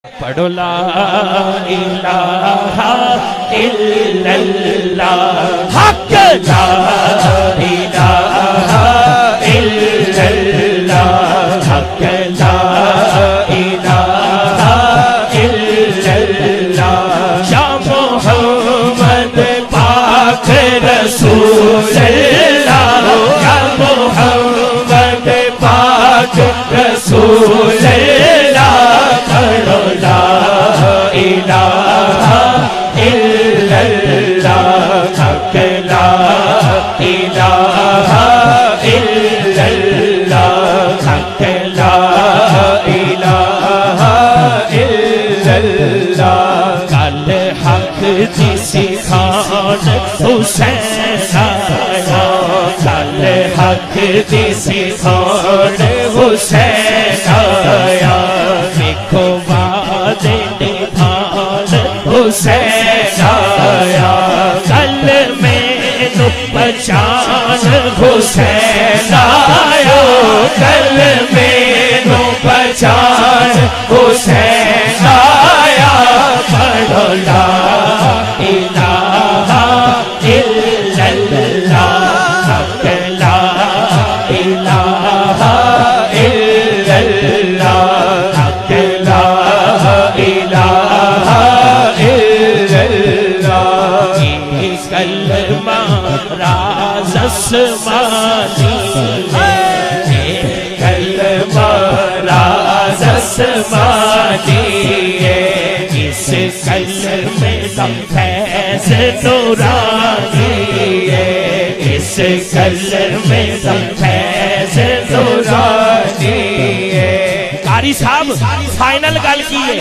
پڑھو لا الہ الا اللہ حق لا الہ الا اللہ حق لا الہ الا اللہ یا محمد پاک رسول اللہ یا محمد پاک رسول اللہ پڑھو لا الہ الا اللہ حق لا الہ الا اللہ حق لا الہ الا اللہ کل حق دی سکھان حسین آیا کل حق دی سکھان حسین آیا دیکھو وعدے نبھان حسین آیا کل مینو پہچان حسین آیا کل مینو پہچان حسین آیا پڑھو لا الہ الا اللہ حق لا الہ الا اللہ حق لا الہ الا اللہ یہ کلمہ راز آسمانی ہے یہ کلمہ راز آسمانی ہے اس کلمے کا فیض نورانی ہے اس کلمے کا فیض نورانی ہے قاری صاحب فائنل گل کی ہے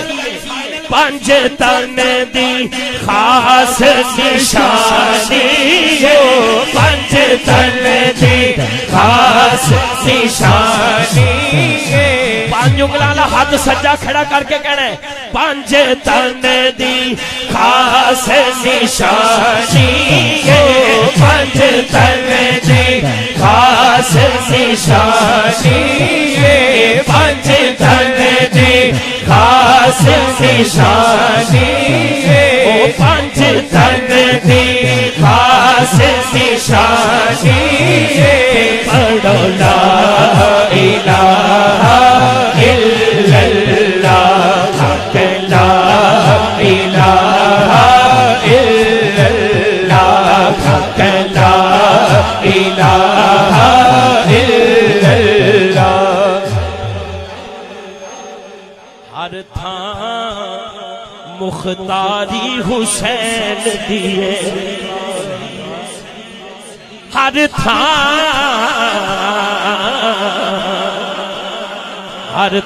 پنج تن دی خاص نشانی ہے پنج تن دی خاص نشانی ہے پانچ انگلاں ہاتھ سجا کھڑا کر کے کہنا ہے پنج تن دی خاص نشانی ہے پنج تن دی خاص نشانی ہے پنج تن دی خاص نشانی ہے پنج تن دی خاص نشانی ہے پڑھو لا الہ الا اللہ حق لا الہ الا اللہ حق لا الہ الا اللہ ہر تھاں مختاری حسین دیے ہر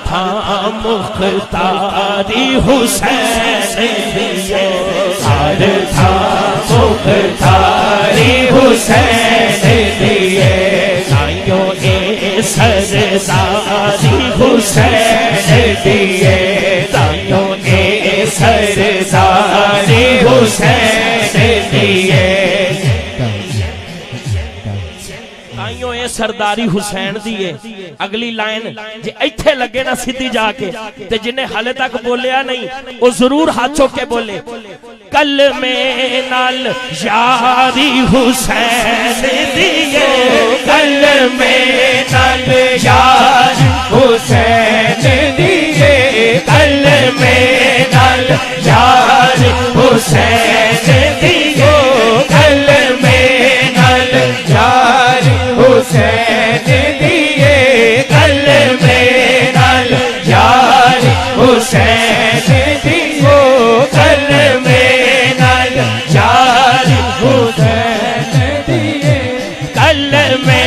تھاں مختاری حسین دیے ہر تھاں مختاری حسین دیے تائیوں اے سرداری حسین دیے تائیوں اے سرداری حسین دیے تائیوں اے سرداری حسین دیے اگلی لائن جے ایتھے لگے نا سیدھی جا کے تے جنہیں حالے تک بولیا نہیں وہ ضرور ہاتھوں کے بولے کلمے نال یاری حسین دیے کلمے نال یاری حسین دیے کلمے نال یاری حسین دیے کلمے نال یاری حسین دیے کلمے نال یاری حسین دیے کلمے نال یاری حسین دیے کلمے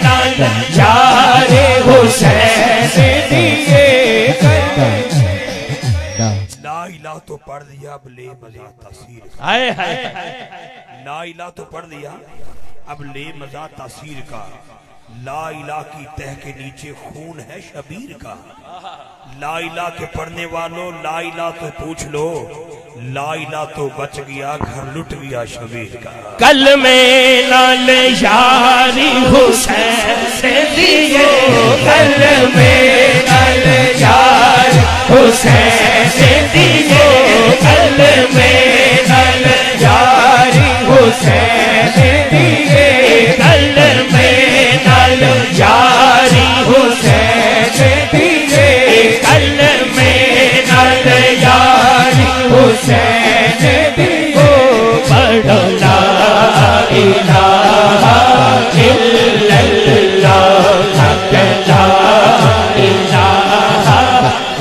نال یاری حسین دیے لا الہ تو پڑھ دیا اب لے مزہ تاثیر ہائے ہائے لا الہ تو پڑھ دیا اب لے مزہ تاثیر کا لا الہ کی تہ کے نیچے خون ہے شبیر کا لا الہ کے پڑھنے والوں لا الہ تو پوچھ لو لا الہ تو بچ گیا گھر لٹ گیا شبیر کا کلمے نال یاری حسین دیے کلمے نال یاری حسین دیے کلمے نال یاری حسین دیے کلمے نال یاری حسین دیے کلمے نال یاری حسین دیے پڑھو لا الہ الا اللہ حق لا الہ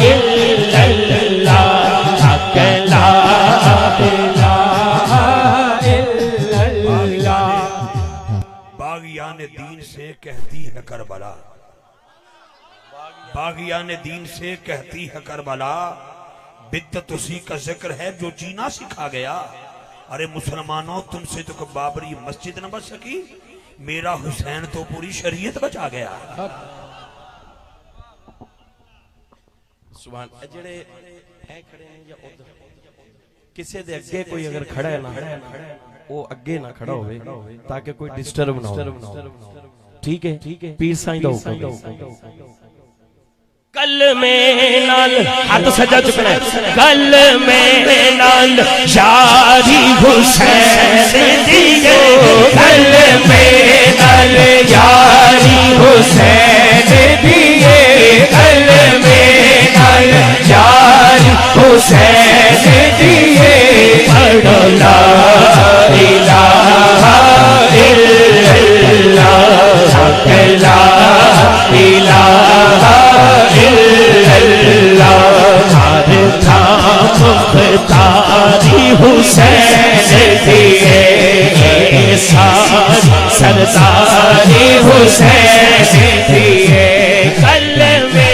الا اللہ حق لا الہ الا اللہ باغیان دین سے کہتی ہے کربلا، باغیان دین سے کہتی ہے کربلا، بدعت اسی کا ذکر ہے جو جینا سکھا گیا۔ ارے مسلمانوں، تم سے تو بابری مسجد نہ بچ سکی، میرا حسین تو پوری شریعت بچا گیا۔ سبحان جڑے اے کھڑے ہیں یا ادھر کسے دے اگے کوئی اگر کھڑا ہے نا وہ اگے نہ کھڑا ہوئے تاکہ کوئی ڈسٹرب نہ ہو، ٹھیک ہے؟ پیر سائیں دا حکم کلمے نال ہاتھ سجا چکنا ہے، کلمے نال یاری حسین دیے کلمے نال یاری حسین دیے کلمے نال یاری حسین دیے پڑھو لا الہ الا اللہ حق لا الہ مختاری حسین دیے سرداری حسین دیے کلمے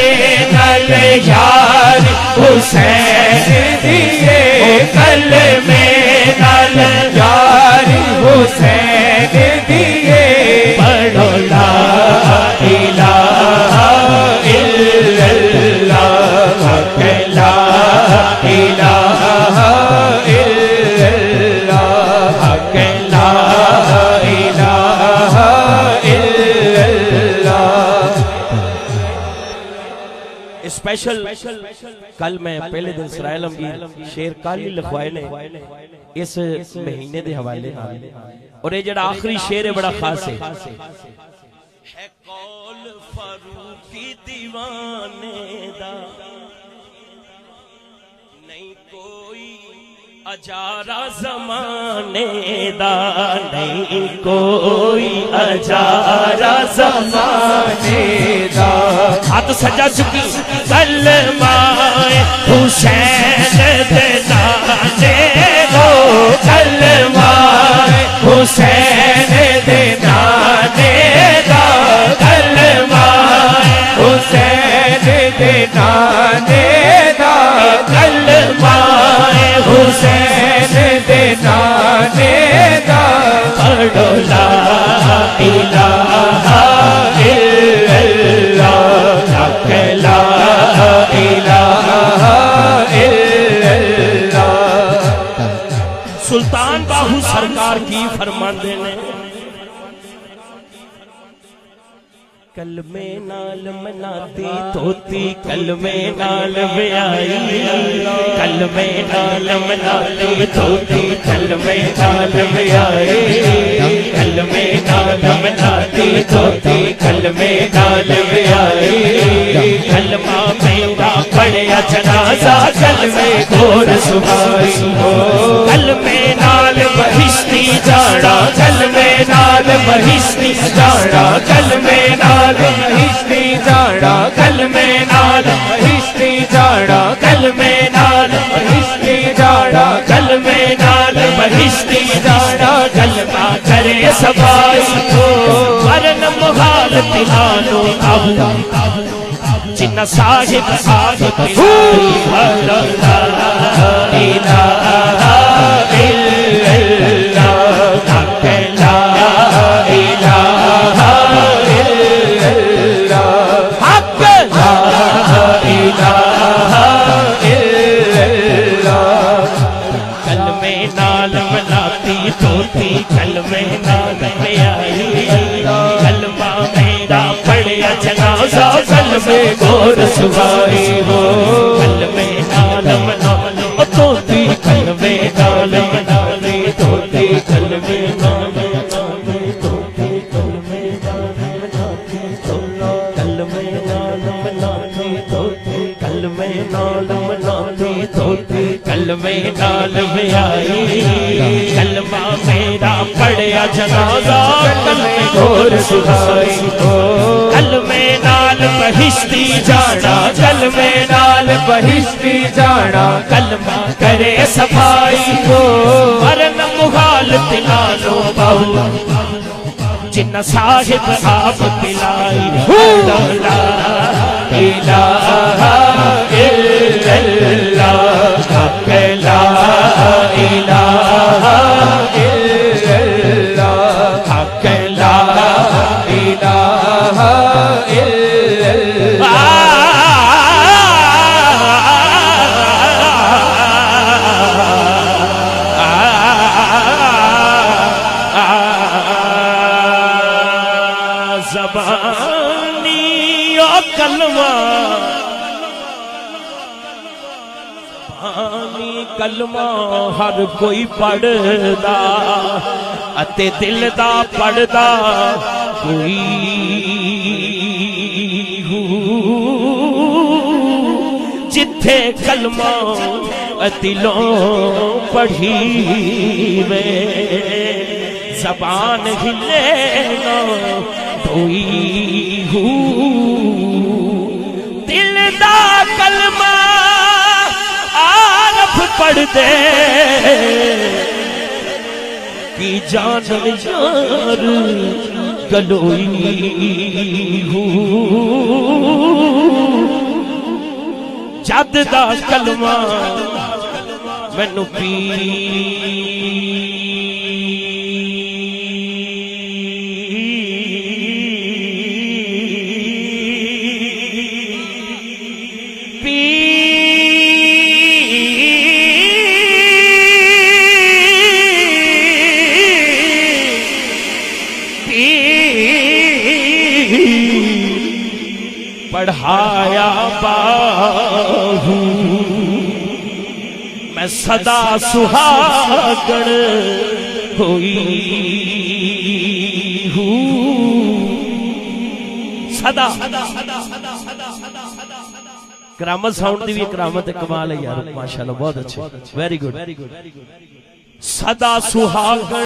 نال یاری حسین دیے کلمے نال یاری حسین دیے پڑھو لا الہ الا اللہ حق لا الہ الا اللہ حق لا الہ الا اللہ۔ اسپیشل کل میں پہلے دن سرائے علمگیر شیر کالی لکھوائے نے اس مہینے دے حوالے اور یہ جڑا آخری شیر ہے بڑا خاص ہے قول فاروقی دیوانے دا نہیں کوئی اجارہ زمانے دا نہیں کوئی اجارہ زمانے دا ہاتھ سجا چکی کلمہ حسین دے نانے دو کلمہ حسین دے نانے دا کلمہ حسین دے نانے دا کلمہ حسین دے نانے دا پڑھو لا الہ الا اللہ حق لا الہ الا اللہ۔ سلطان باہو سرکار کی فرماندے نے کلمے نال مناتی توتی کلمے نال بیائی کلمے نال مناتی توتی کلمے نال بیائی کلمے نال مناتی توتی کلمے نال بیائی کلمہ میرا پڑھیا جنازہ کلمے گور سبائی ہو کلمے نال بہشتی جاڑا کلمے نال بہشتی جاڑا کلمے نال بہشتی جاڑا کلمے نال بہشتی جاڑا کلمے نال بہشتی جاڑا کلمے نال بہشتی جاڑا کلمہ کرے سبائی کو ورن محال تلانو آہو جنہ صاحب صاحب لا الہ الا اللہ حق لا الہ الا اللہ حق لا الہ الا اللہ کلمے نال مناتی توتی کلمے نال بیائی کلمہ میرا پڑھیا جنازہ کلمے گور سبائی ہو دھوتی کلمے نال ویائی کلمہ میرا پڑھیا جنازہ کلمے گور سکھائی کلمے نال بہشتی جانا کلمے نال بہشتی جانا کلمہ کرے صفائی ورنہ مغالط نالو باؤ جن صاحب آپ پلائی لا الہ الا اللہ حق لا الہ الا اللہ حق لا الہ الا زبانی او کلمہ زبانی کلمہ ہر کوئی پڑھدا اتے دل دا پڑھدا کوئی جتھے کلمہ دلوں پڑھی میں زبان ہلے نہ کوئی دل دا کلمہ عارف پڑھ دے کی جان یار گلوئی جد دا کلمہ مینوں پڑھایا باہو میں صدا سہاگن ہوئی ہوں صدا کرامت ساؤنڈ دی بھی کرامت کمال ہے یار ماشاءاللہ بہت اچھے ویری گڈ صدا سہاگن